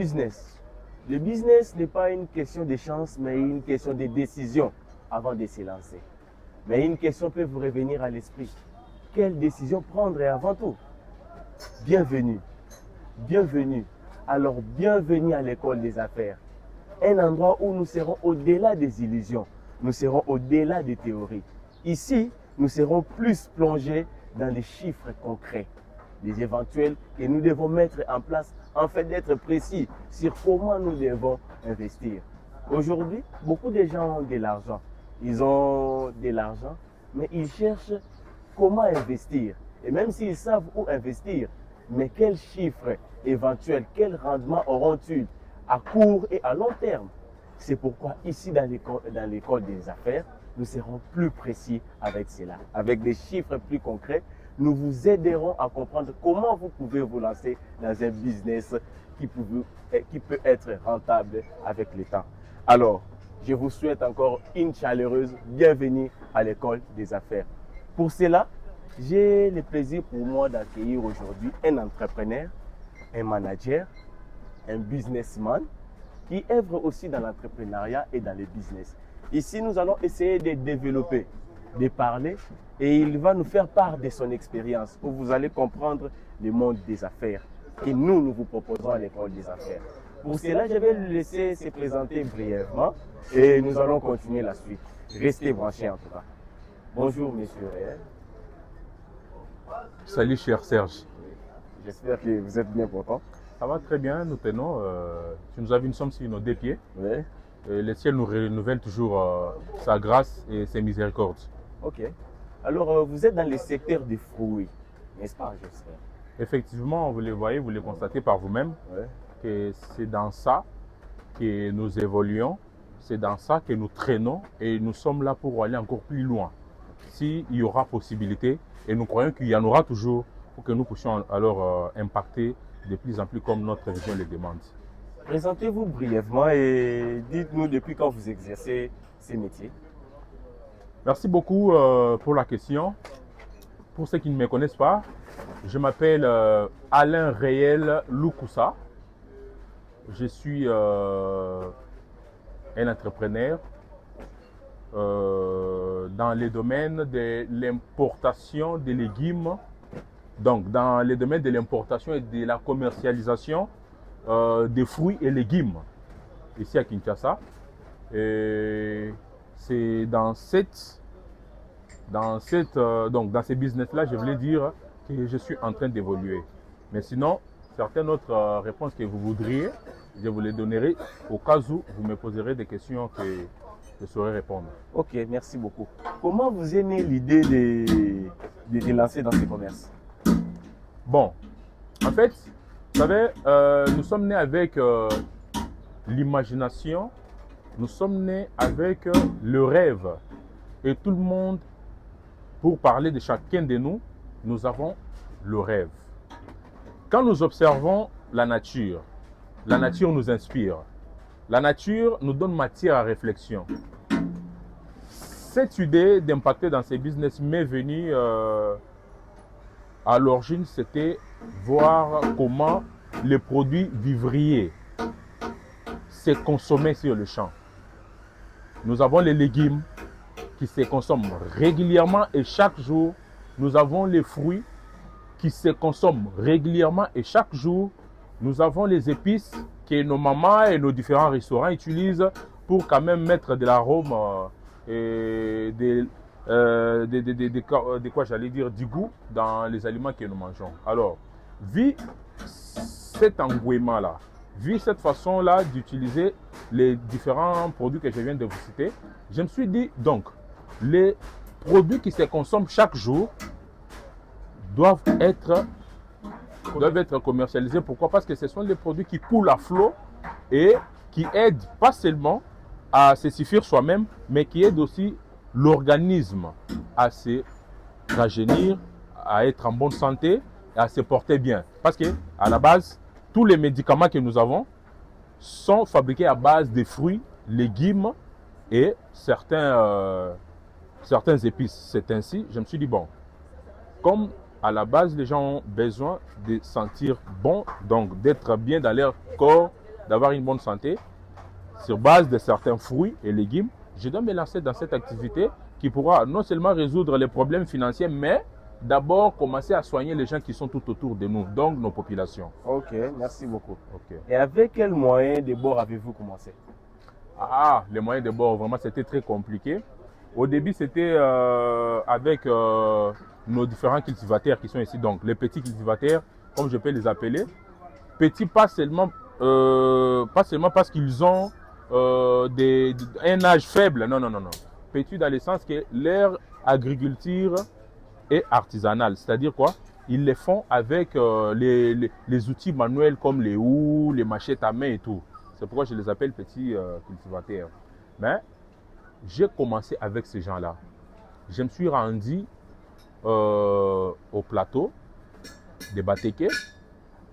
business. Le business n'est pas une question de chance, mais une question de décision avant de se lancer. Mais une question peut vous revenir à l'esprit. Quelle décision prendre avant tout? Bienvenue. Bienvenue. Alors, bienvenue à l'école des affaires. Un endroit où nous serons au-delà des illusions. Nous serons au-delà des théories. Ici, nous serons plus plongés dans des chiffres concrets, des éventuels que nous devons mettre en place, en fait d'être précis sur comment nous devons investir. Aujourd'hui, beaucoup de gens ont de l'argent. Ils ont de l'argent, mais ils cherchent comment investir. Et même s'ils savent où investir, mais quels chiffres éventuels, quel rendement auront-ils à court et à long terme? C'est pourquoi ici dans l'école des affaires, nous serons plus précis avec cela. Avec des chiffres plus concrets, nous vous aiderons à comprendre comment vous pouvez vous lancer dans un business qui peut être rentable avec le temps. Alors, je vous souhaite encore une chaleureuse bienvenue à l'école des affaires. Pour cela, j'ai le plaisir pour moi d'accueillir aujourd'hui un entrepreneur, un manager, un businessman qui œuvre aussi dans l'entrepreneuriat et dans le business. Ici, nous allons essayer de développer, de parler, et il va nous faire part de son expérience où vous allez comprendre le monde des affaires que nous vous proposons à l'école des affaires. Pour cela, je vais le laisser se présenter brièvement et nous allons continuer la suite. Restez branchés en tout cas. Bonjour, monsieur Réel. Salut, cher Serge. J'espère que vous êtes bien content. Ça va très bien, nous tenons. Tu nous as vu, nous sommes sur nos deux pieds. Oui. Et le ciel nous renouvelle toujours sa grâce et ses miséricordes. Ok. Alors, vous êtes dans le secteur des fruits, n'est-ce pas, j'espère? Effectivement, vous les voyez, vous les constatez par vous-même, que c'est dans ça que nous évoluons, c'est dans ça que nous traînons et nous sommes là pour aller encore plus loin. S'il y aura possibilité, et nous croyons qu'il y en aura toujours, pour que nous puissions alors impacter de plus en plus comme notre région le demande. Présentez-vous brièvement et dites-nous depuis quand vous exercez ces métiers. Merci beaucoup pour la question. Pour ceux qui ne me connaissent pas, je m'appelle Alain Réel Loukoussa. Je suis un entrepreneur dans les domaines de l'importation des légumes, donc dans les domaines de l'importation et de la commercialisation des fruits et légumes ici à Kinshasa. Et c'est dans ces business-là, je voulais dire que je suis en train d'évoluer. Mais sinon, certaines autres réponses que vous voudriez, je vous les donnerai au cas où vous me poserez des questions que je saurai répondre. Ok, merci beaucoup. Comment vous est née l'idée de lancer dans ce commerce? Bon, en fait, vous savez, nous sommes nés avec l'imagination, nous sommes nés avec le rêve. Et tout le monde, pour parler de chacun de nous, nous avons le rêve. Quand nous observons la nature nous inspire. La nature nous donne matière à réflexion. Cette idée d'impacter dans ces business m'est venue à l'origine, c'était voir comment les produits vivriers se consommaient sur le champ. Nous avons les légumes qui se consomment régulièrement et chaque jour. Nous avons les fruits qui se consomment régulièrement et chaque jour. Nous avons les épices que nos mamans et nos différents restaurants utilisent pour quand même mettre de l'arôme et du goût dans les aliments que nous mangeons. Alors, vu cet engouement-là, vu cette façon-là d'utiliser les différents produits que je viens de vous citer, je me suis dit donc, les produits qui se consomment chaque jour doivent être commercialisés. Pourquoi? Parce que ce sont des produits qui coulent à flot et qui aident pas seulement à se suffire soi-même, mais qui aident aussi l'organisme à se rajeunir, à être en bonne santé et à se porter bien. Parce que à la base, tous les médicaments que nous avons sont fabriqués à base de fruits, légumes et certains épices. C'est ainsi, je me suis dit, bon, comme à la base, les gens ont besoin de sentir bon, donc d'être bien dans leur corps, d'avoir une bonne santé, sur base de certains fruits et légumes, je dois me lancer dans cette activité qui pourra non seulement résoudre les problèmes financiers, mais d'abord commencer à soigner les gens qui sont tout autour de nous, donc nos populations. Ok, merci beaucoup. Okay. Et avec quels moyens de bord avez-vous commencé? Ah, les moyens de bord, vraiment, c'était très compliqué. Au début, c'était avec nos différents cultivateurs qui sont ici, donc les petits cultivateurs, comme je peux les appeler. Petits, pas seulement parce qu'ils ont un âge faible, non. Petits dans le sens que leur agriculture est artisanale, c'est-à-dire quoi? Ils les font avec les outils manuels comme les houes, les machettes à main et tout. C'est pourquoi je les appelle petits cultivateurs. Mais j'ai commencé avec ces gens-là. Je me suis rendu au plateau de Bateke.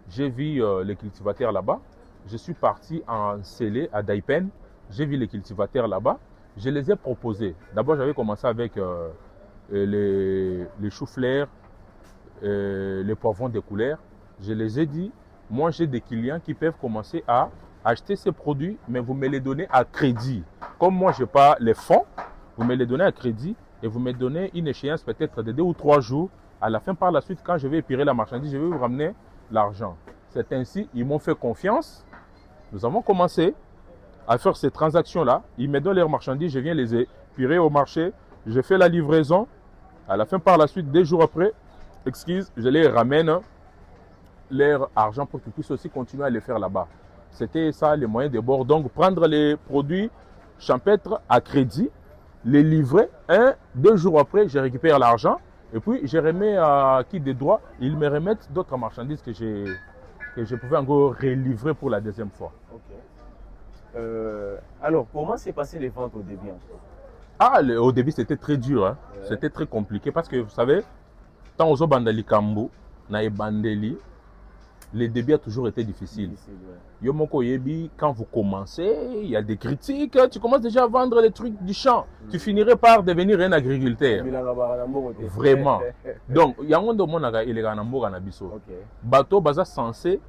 J'ai vu les cultivateurs là-bas. Je suis parti en Sélé, à Daipen. J'ai vu les cultivateurs là-bas. Je les ai proposés. D'abord, j'avais commencé avec les choux-fleurs, les poivrons de couleur. Je les ai dit, moi j'ai des clients qui peuvent commencer à acheter ces produits, mais vous me les donnez à crédit. Comme moi, je n'ai pas les fonds, vous me les donnez à crédit et vous me donnez une échéance peut-être de 2 ou 3 jours. À la fin, par la suite, quand je vais épirer la marchandise, je vais vous ramener l'argent. C'est ainsi, ils m'ont fait confiance. Nous avons commencé à faire ces transactions-là. Ils me donnent leurs marchandises, je viens les épirer au marché. Je fais la livraison. À la fin, par la suite, 2 jours après, je les ramène leur argent pour qu'ils puissent aussi continuer à les faire là-bas. C'était ça les moyens de bord. Donc, prendre les produits champêtres à crédit, les livrer, 2 jours après, je récupère l'argent et puis je remets à qui des droits. Ils me remettent d'autres marchandises que je pouvais encore relivrer pour la deuxième fois. Ok. Alors, comment s'est passé les ventes au début? Au début, c'était très dur. Hein. Ouais. C'était très compliqué parce que, vous savez, tant aux Bandali Kambo, na Bandeli, le début a toujours été difficile. Ouais. Yomoko Yebi, quand vous commencez, il y a des critiques, tu commences déjà à vendre les trucs du champ. Tu finirais par devenir un agriculteur. Vraiment. Donc, il y a un monde il est en Nabiso. Bateau baza censé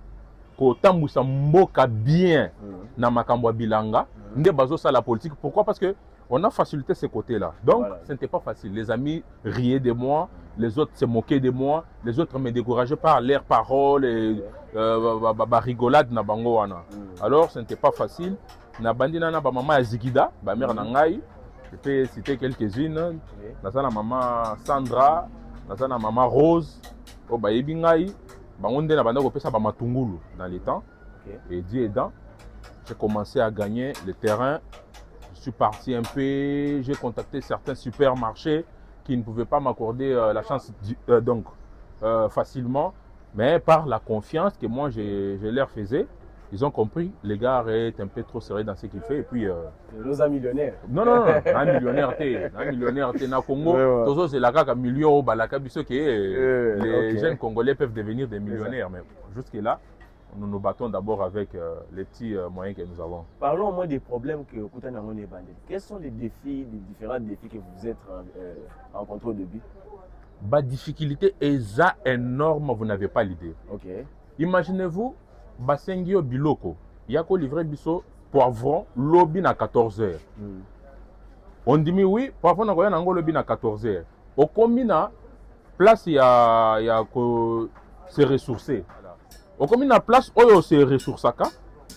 kotambusa mboka bien na makambo bilanga. Nde bazo ça la politique. Pourquoi? Parce que on a facilité ce côté-là. Donc, voilà. Ce n'était pas facile. Les amis riaient de moi, les autres se moquaient de moi, les autres me décourageaient par leurs paroles et rigolade na bango wana. Alors, ce n'était pas facile. Na bandina na ba maman Zigida, ba mère nangai. Je peux citer quelques-unes. Na sa na maman Sandra, na sa na maman Rose, o ba yebingai, bango nde na banda ko pesa ba matungulu dans les temps. Et Dieu aidant, j'ai commencé à gagner le terrain. Je suis parti un peu, j'ai contacté certains supermarchés qui ne pouvaient pas m'accorder la chance facilement, mais par la confiance que moi je leur faisais, ils ont compris, les gars est un peu trop sérieux dans ce qu'il fait et puis... Nous un millionnaire. Non, un millionnaire, t'es na Congo, toujours c'est la caca million, la cabisso qui est, les jeunes Congolais peuvent devenir des millionnaires, mais jusque là, nous nous battons d'abord avec les petits moyens que nous avons. Parlons au moins des problèmes que Koutana a bandé. Quels sont les défis, les différents défis que vous êtes rencontrés au début? La difficulté est énorme, vous n'avez pas l'idée. Okay. Imaginez-vous, Basengio Biloko, il y a qu'au livrer biso poivron, lobby à 14h. On dit oui, poivron à lobby à 14h. Au combina, place il y a que se ressourcer. Au combien de place où ces ressources,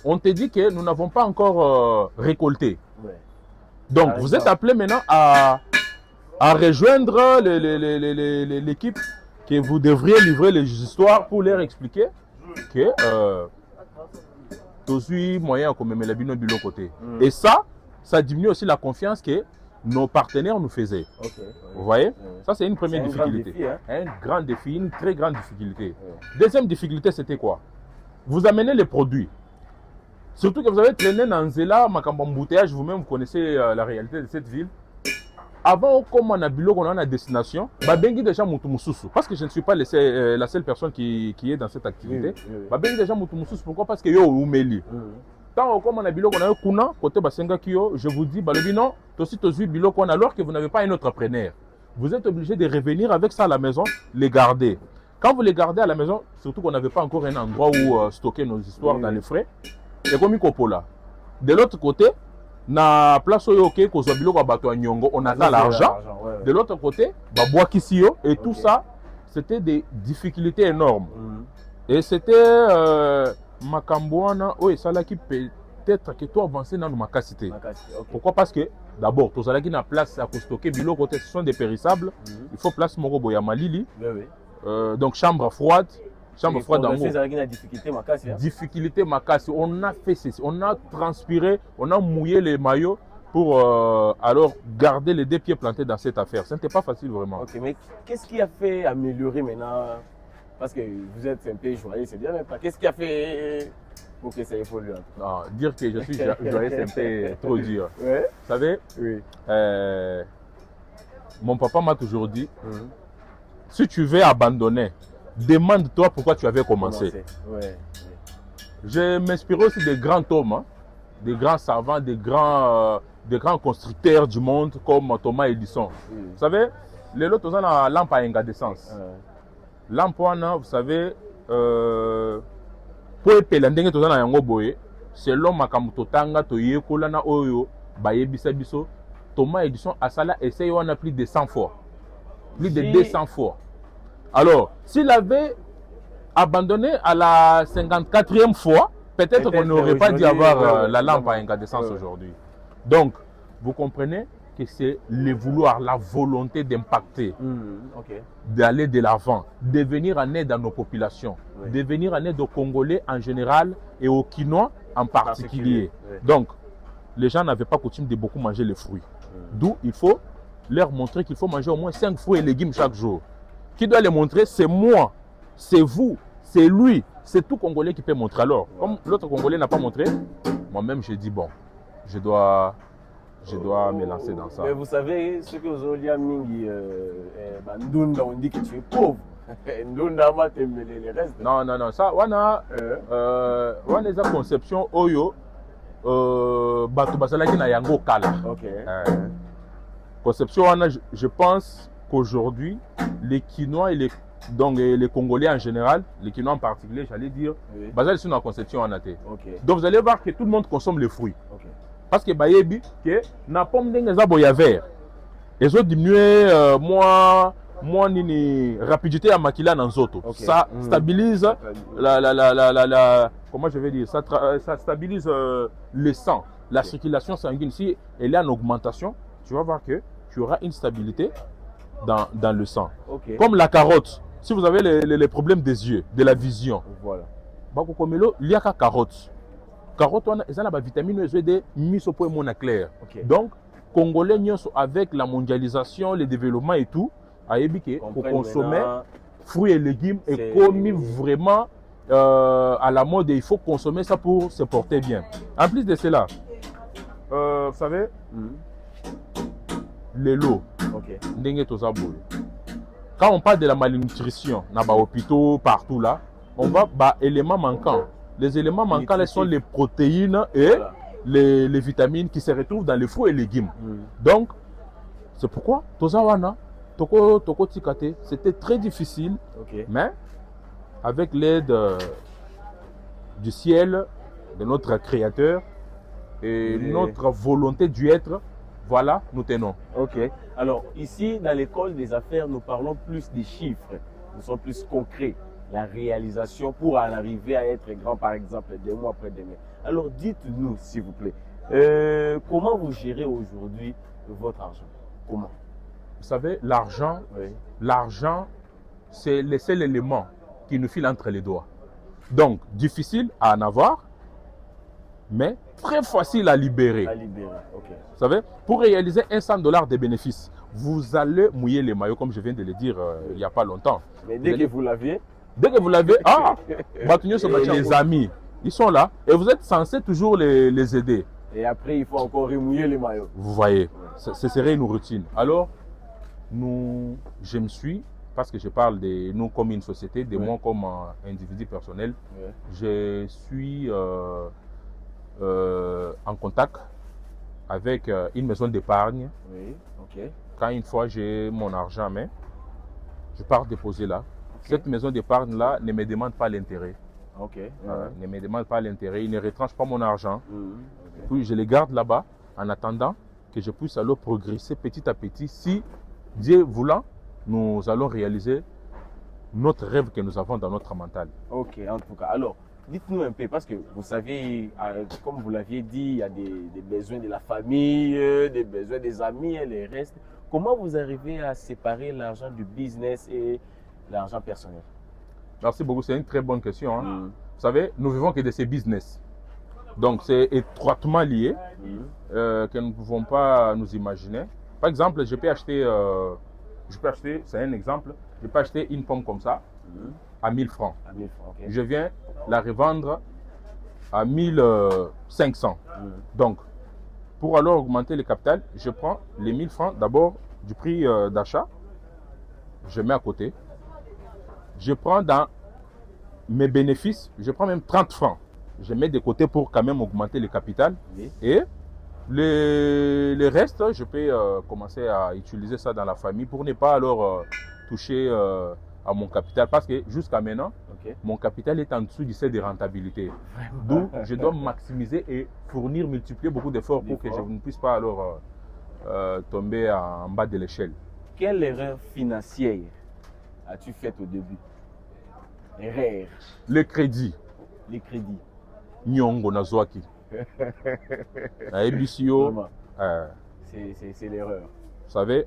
on te dit que nous n'avons pas encore récolté. Ouais. Donc, vous êtes appelé maintenant à rejoindre l'équipe que vous devriez livrer les histoires pour leur expliquer que tous les moyens comme la bino de l'autre côté. Et ça diminue aussi la confiance que nos partenaires nous faisaient. Okay. Vous voyez? Ça, c'est une première difficulté. Un grand défi, une très grande difficulté. Deuxième difficulté, c'était quoi? Vous amenez les produits. Surtout que vous avez traîné dans Zela, Makambo embouteillage, vous-même, vous connaissez la réalité de cette ville. Avant, comme on a bilo, on a une destination, Babengi déjà Moutumususu. Parce que je ne suis pas la seule personne qui est dans cette activité. Babengi déjà Moutumususu. Pourquoi? Parce que yo Oumeli. Tant comme on a bilo, on a un kuna, côté Basenga Kyo, je vous dis, non, aussi bilo qu'on a, alors que vous n'avez pas un autre preneur. Vous êtes obligé de revenir avec ça à la maison, les garder. Quand vous les gardez à la maison, surtout qu'on n'avait pas encore un endroit où stocker nos histoires dans les frais, et comme Kopola. De l'autre côté, na place où ok, on a l'argent. De l'autre côté, Babouakisio et tout ça, c'était des difficultés énormes. Et c'était Makambouana, oui, ça là qui peut-être que toi avancer dans ma capacité. Pourquoi? Parce que d'abord, tout ça qui na place à stocker, bilo côté ce sont des périssables. Il faut place Morobo Yamalili. Donc chambre froide. Chambre froide en haut. Difficulté Makassi. On a fait ceci, on a transpiré, on a mouillé les maillots pour alors garder les 2 pieds plantés dans cette affaire. Ce n'était pas facile vraiment. Ok, mais qu'est-ce qui a fait améliorer maintenant? Parce que vous êtes un peu joyeux, c'est bien, mais qu'est-ce qui a fait pour que ça évolue? Non, dire que je suis joyeux, c'est un peu trop dur. Ouais. Vous savez, mon papa m'a toujours dit, si tu veux abandonner, demande-toi pourquoi tu avais commencé. Je m'inspire aussi des grands hommes, hein, des grands savants, des grands constructeurs du monde comme Thomas Edison. Vous savez, les autres ont la lampe à incandescence. Lampe, vous savez, pour épeler selon Makamutotanga, Toyekolana Oyo, Bayebisa Biso, Thomas Edison a ça là essayé on a plus de 100 fois. Plus de 200 fois. Alors, s'il avait abandonné à la 54e fois, peut-être qu'on n'aurait pas dû avoir la lampe à incandescence aujourd'hui. Donc, vous comprenez que c'est le vouloir, la volonté d'impacter, d'aller de l'avant, de venir en aide à nos populations, de venir en aide aux Congolais en général et aux Quinois en particulier. Donc, les gens n'avaient pas coutume de beaucoup manger les fruits. D'où il faut leur montrer qu'il faut manger au moins 5 fruits et légumes chaque jour. Qui doit les montrer? C'est moi, c'est vous, c'est lui, c'est tout Congolais qui peut montrer. Alors, comme l'autre Congolais n'a pas montré, moi-même j'ai dit bon, je dois me lancer dans ça. Mais vous savez, ce que vous avez dit, Ndunda, on dit que tu es pauvre. Ndunda, les restes. Non, ça, on a une conception Oyo, Batu Basalaki na Yango Kala. Conception, je pense qu'aujourd'hui, les Quinois et les Congolais en général, les Quinois en particulier, j'allais dire, basé sur la conception en athée. Donc vous allez voir que tout le monde consomme les fruits. Parce que Bayebi, que na pomme dengue zaboya vert. Les autres diminuent moins ni rapidité à makila dans zoto. Ça stabilise comment je vais dire, ça stabilise le sang, la circulation sanguine. Si elle est en augmentation, tu vas voir que tu auras une stabilité dans le sang. Comme la carotte, si vous avez les problèmes des yeux, de la vision, il y a qu'à carotte. Carotte, ils ont la vitamine E mise au point mon clair. Donc, Congolais, avec la mondialisation, le développement et tout, pour consommer fruits et légumes et comme vraiment à la mode, il faut consommer ça pour se porter bien. En plus de cela, vous savez, les lots, quand on parle de la malnutrition, dans les hôpitaux, partout là, on va éléments manquants. Les éléments manquants sont les protéines et les vitamines qui se retrouvent dans les fruits et légumes. Donc, c'est pourquoi c'était très difficile, mais avec l'aide du ciel, de notre Créateur et notre volonté d'y être, voilà, nous tenons. Alors, ici, dans l'école des affaires, nous parlons plus des chiffres. Nous sommes plus concrets. La réalisation pour en arriver à être grand, par exemple, 2 mois après demain. Alors, dites-nous, s'il vous plaît, comment vous gérez aujourd'hui votre argent? Comment? Vous savez, l'argent, c'est le seul élément qui nous file entre les doigts. Donc, difficile à en avoir, mais très facile à libérer. Vous savez, pour réaliser $100 de bénéfices, vous allez mouiller les maillots, comme je viens de le dire il n'y a pas longtemps. Mais dès que vous l'avez, les amis, ils sont là et vous êtes censé toujours les aider. Et après, il faut encore remouiller les maillots. Vous voyez, ce serait une routine. Alors, je me suis, parce que je parle de nous comme une société, de moi comme individu personnel, je suis en contact avec une maison d'épargne. Quand une fois j'ai mon argent, mais je pars déposer là. Cette maison d'épargne là ne me demande pas l'intérêt. Ok. Ne me demande pas l'intérêt, il ne retranche pas mon argent. Ok. Puis je les garde là-bas en attendant que je puisse alors progresser petit à petit. Si Dieu voulant, nous allons réaliser notre rêve que nous avons dans notre mental. Ok, en tout cas. Alors, dites-nous un peu, parce que vous savez, comme vous l'aviez dit, il y a des besoins de la famille, des besoins des amis et les restes. Comment vous arrivez à séparer l'argent du business et l'argent personnel? Merci beaucoup, c'est une très bonne question. Hein. Vous savez, nous vivons que de ces business. Donc, c'est étroitement lié, que nous ne pouvons pas nous imaginer. Par exemple, je peux acheter, c'est un exemple, je peux acheter une pomme comme ça à 1000 francs. À 1000 francs, ok. Je viens la revendre à 1500. Donc, pour alors augmenter le capital, je prends les 1000 francs d'abord du prix d'achat, je mets à côté. Je prends dans mes bénéfices, je prends même 30 francs. Je mets de côté pour quand même augmenter le capital. Oui. Et le reste, je peux commencer à utiliser ça dans la famille pour ne pas alors toucher à mon capital. Parce que jusqu'à maintenant, mon capital est en dessous du seuil de rentabilité. D'où je dois maximiser et fournir, multiplier beaucoup d'efforts pour que je ne puisse pas alors tomber en bas de l'échelle. Quelle erreur financière as-tu faite au début? Erreur. Le crédit. Les crédits. Nyongo Nazwaki. C'est l'erreur. Vous savez,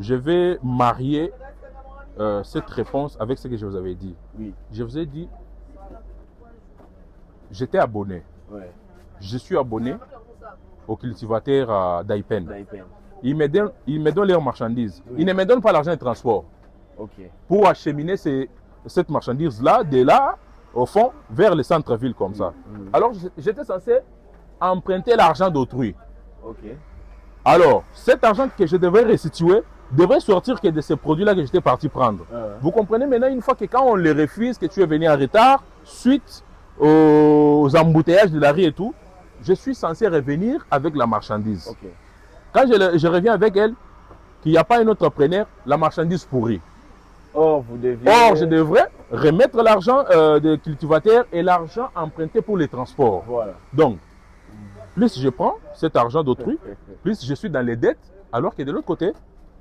je vais marier cette réponse avec ce que je vous avais dit. Oui. Je vous ai dit, j'étais abonné. Je suis abonné au cultivateur d'Aipen. Ils me donnent leurs marchandises. Ils ne me donnent pas l'argent de transport. Pour acheminer cette marchandise-là, de là, au fond, vers le centre-ville comme ça. Alors, j'étais censé emprunter l'argent d'autrui. Alors, cet argent que je devrais restituer devrait sortir que de ces produits-là que j'étais parti prendre. Vous comprenez maintenant, une fois que quand on les refuse, que tu es venu en retard, suite aux embouteillages de la rue et tout, je suis censé revenir avec la marchandise. Quand je reviens avec elle, qu'il n'y a pas un autre preneur, la marchandise pourrit. Or, je devrais remettre l'argent des cultivateurs et l'argent emprunté pour les transports. Donc, plus je prends cet argent d'autrui, plus je suis dans les dettes, alors que de l'autre côté,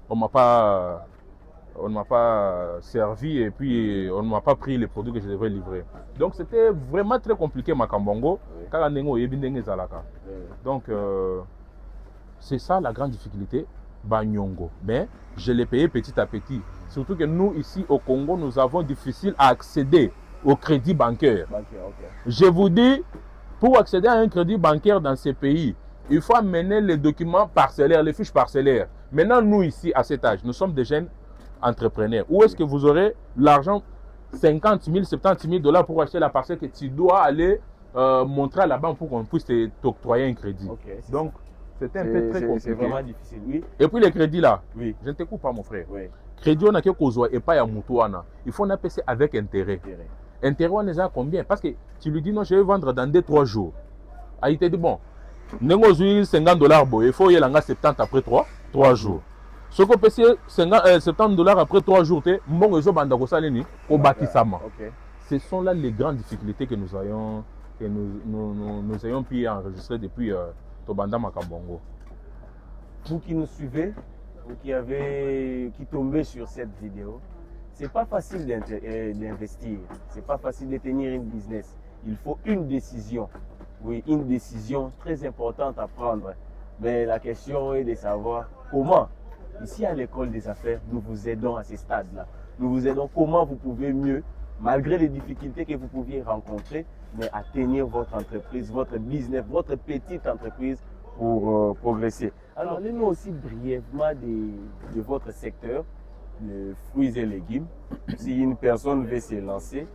on ne m'a pas servi et puis on ne m'a pas pris les produits que je devrais livrer. Donc, c'était vraiment très compliqué, Makambongo. Donc, c'est ça la grande difficulté, Banyongo. Mais je l'ai payé petit à petit. Surtout que nous, ici au Congo, nous avons difficile à accéder au crédit bancaire. Je vous dis, pour accéder à un crédit bancaire dans ces pays, il faut amener les documents parcellaires, les fiches parcellaires. Maintenant, nous ici, à cet âge, nous sommes des jeunes entrepreneurs. Où est-ce que vous aurez l'argent, 50 000, 70 000 dollars pour acheter la parcelle que tu dois aller montrer à la banque pour qu'on puisse t'octroyer un crédit. Donc, c'était un peu très compliqué. C'est vraiment difficile, oui. Et puis les crédits là, je ne te coupe pas mon frère. Crédit, on a que Kozwa et pas à Moutouana. Il faut en appeler avec intérêt. Intérêt, on est à combien? Parce que tu lui dis non, je vais vendre dans 2-3 jours. Ah, il te dit bon, 50 dollars, il faut y aller 70 après 3 jours. Ce qu'on peut payer 70 dollars après 3 jours, ce sont là les grandes difficultés que nous ayons pu enregistrer depuis Tobanda Makambongo. Vous qui nous suivez, vous qui tombez sur cette vidéo, c'est pas facile d'investir, c'est pas facile de tenir une business. Il faut une décision, oui, une décision très importante à prendre. Mais la question est de savoir comment. Ici à l'école des affaires, nous vous aidons à ce stade-là. Nous vous aidons comment vous pouvez mieux, malgré les difficultés que vous pouviez rencontrer, mais à tenir votre entreprise, votre business, votre petite entreprise pour progresser. Alors, parlez-nous aussi brièvement de votre secteur, les fruits et légumes. Si une personne veut se lancer,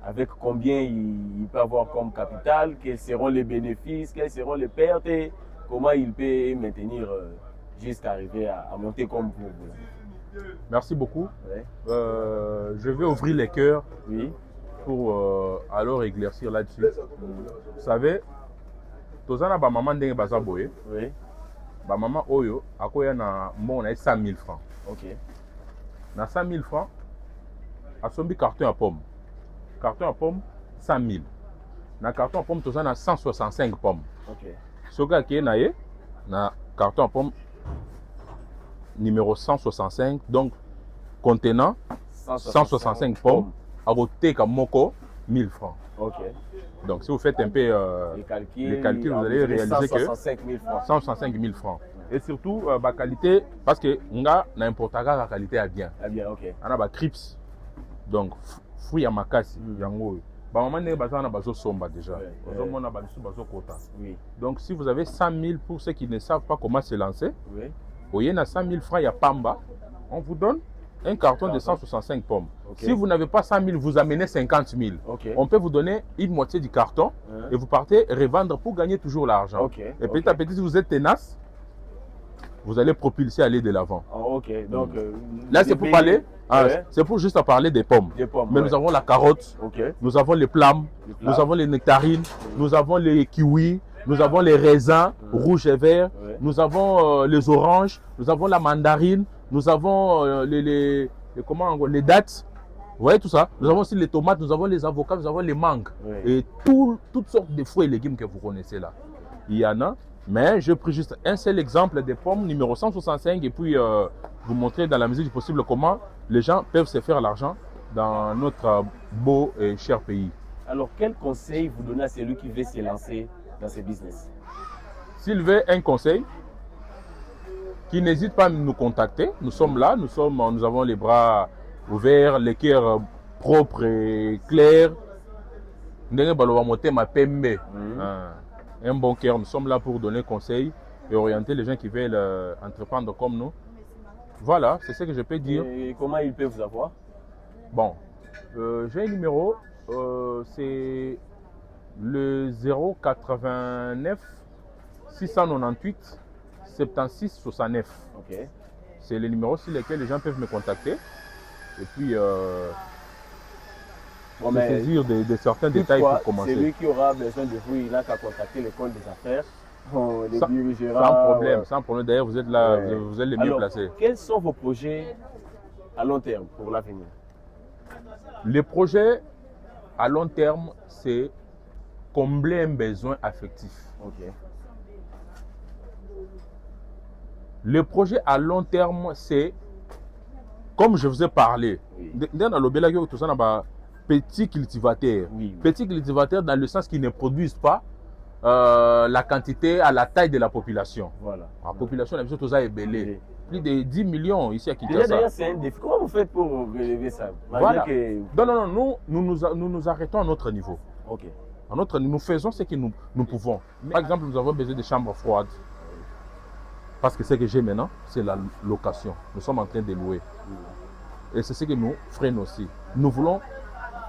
avec combien il peut avoir comme capital, quels seront les bénéfices, quelles seront les pertes et comment il peut maintenir jusqu'à arriver à monter comme vous. Merci beaucoup. Je vais ouvrir les cœurs pour alors éclaircir là-dessus. Vous savez, tozana ba maman ndenge baza boye. Ba maman oyo akoya na mona 100 000 francs. Na 100 000 francs, asombi carton à pomme. Carton à pomme, 100 000. Dans le carton de pomme, tu as 165 pommes. Ok. Ce gars qui est dans le carton de pomme numéro 165, donc contenant 165 pommes, à côté comme Moko, 1000 francs. Ok. Donc si vous faites un peu les calculs, vous allez réaliser que 165 000 francs. Et surtout, la qualité, parce que on a n'importe quelle qualité à bien. Ah bien, ok. On a des crips, donc fruits à makasi, yango. Maman n'est pas dans bazo somba déjà. On a bazo quota. Oui. Donc si vous avez 100 000 pour ceux qui ne savent pas comment se lancer, Oui. vous voyez, à 100 000 francs, il y a Pamba, on vous donne un carton de 165 pommes. Okay. Si vous n'avez pas 100 000, vous amenez 50 000. Okay. On peut vous donner une moitié du carton et vous partez revendre pour gagner toujours l'argent. Okay. Et petit à petit, si vous êtes tenace, vous allez propulser aller de l'avant. Oh, ok. Donc, là, c'est pour parler, c'est pour juste parler des pommes. Mais nous avons la carotte, nous avons les plums, nous avons les nectarines, nous avons les kiwis, nous avons les raisins rouges et verts, nous avons les oranges, nous avons la mandarine, nous avons les dattes. Vous voyez tout ça? Nous avons aussi les tomates, nous avons les avocats, nous avons les mangues. Et toutes sortes de fruits et légumes que vous connaissez là. Il y en a. Mais je pris juste un seul exemple des pommes numéro 165 et puis vous montrer dans la mesure du possible comment les gens peuvent se faire l'argent dans notre beau et cher pays. Alors, quel conseil vous donnez à celui qui veut se lancer dans ce business? S'il veut un conseil, qu'il n'hésite pas à nous contacter. Nous sommes là, nous avons les bras ouverts, les cœurs propres et clairs. Un bon cœur, nous sommes là pour donner conseil et orienter les gens qui veulent entreprendre comme nous. Voilà, c'est ce que je peux dire. Et comment ils peuvent vous avoir? Bon, j'ai un numéro, c'est le 089 698 76 69. Okay. C'est le numéro sur lequel les gens peuvent me contacter. Et puis, saisir de certains détails pour commencer. Celui qui aura besoin de vous, il n'a qu'à contacter l'école des affaires. Sans problème. D'ailleurs, vous êtes là, vous êtes les mieux placés. Quels sont vos projets à long terme pour l'avenir? Les projets à long terme, c'est combler un besoin affectif. Okay. Le projet à long terme, c'est, comme je vous ai parlé, dans le tout ça, petits cultivateurs. Oui. Petits cultivateurs dans le sens qu'ils ne produisent pas la quantité à la taille de la population. Voilà. La population, la tout ça est belée. Plus de 10 millions ici à Kinshasa. D'ailleurs, c'est un défi. Comment vous faites pour relever ça? Voilà. Non, nous nous arrêtons à notre niveau. Ok. À notre niveau, nous faisons ce que nous pouvons. Par exemple, nous avons besoin de chambres froides. Parce que ce que j'ai maintenant, c'est la location. Nous sommes en train de louer. Et c'est ce que nous freinons aussi. Nous voulons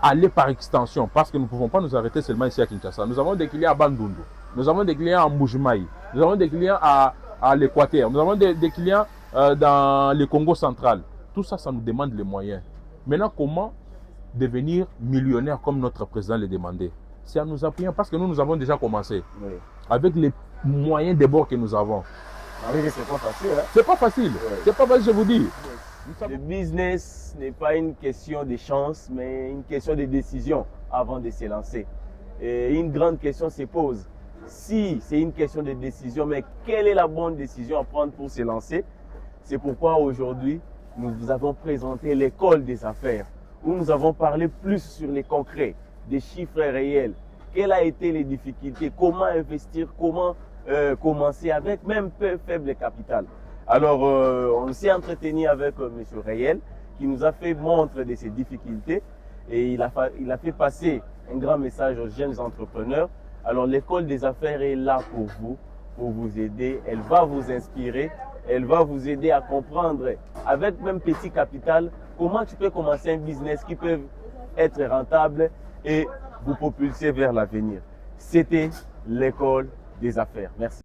aller par extension parce que nous ne pouvons pas nous arrêter seulement ici à Kinshasa. Nous avons des clients à Bandundu, nous avons des clients à Mbujimayi, nous avons des clients à l'Équateur, nous avons des clients dans le Congo central. Tout ça, ça nous demande les moyens. Maintenant, comment devenir millionnaire comme notre président le demandait? C'est en nous appuyant parce que nous avons déjà commencé. Oui. Avec les moyens de bord que nous avons. C'est pas facile. Hein? C'est pas facile. C'est pas facile, je vous dis. Le business n'est pas une question de chance, mais une question de décision avant de se lancer. Et une grande question se pose. Si c'est une question de décision, mais quelle est la bonne décision à prendre pour se lancer? C'est pourquoi aujourd'hui, nous vous avons présenté l'école des affaires, où nous avons parlé plus sur les concrets, des chiffres réels. Quelles ont été les difficultés? Comment investir? Comment commencer avec même peu faible capital? Alors, on s'est entretenu avec M. Réel, qui nous a fait montre de ses difficultés et il a fait passer un grand message aux jeunes entrepreneurs. Alors, l'école des affaires est là pour vous aider. Elle va vous inspirer, elle va vous aider à comprendre, avec même petit capital, comment tu peux commencer un business qui peut être rentable et vous propulser vers l'avenir. C'était l'école des affaires. Merci.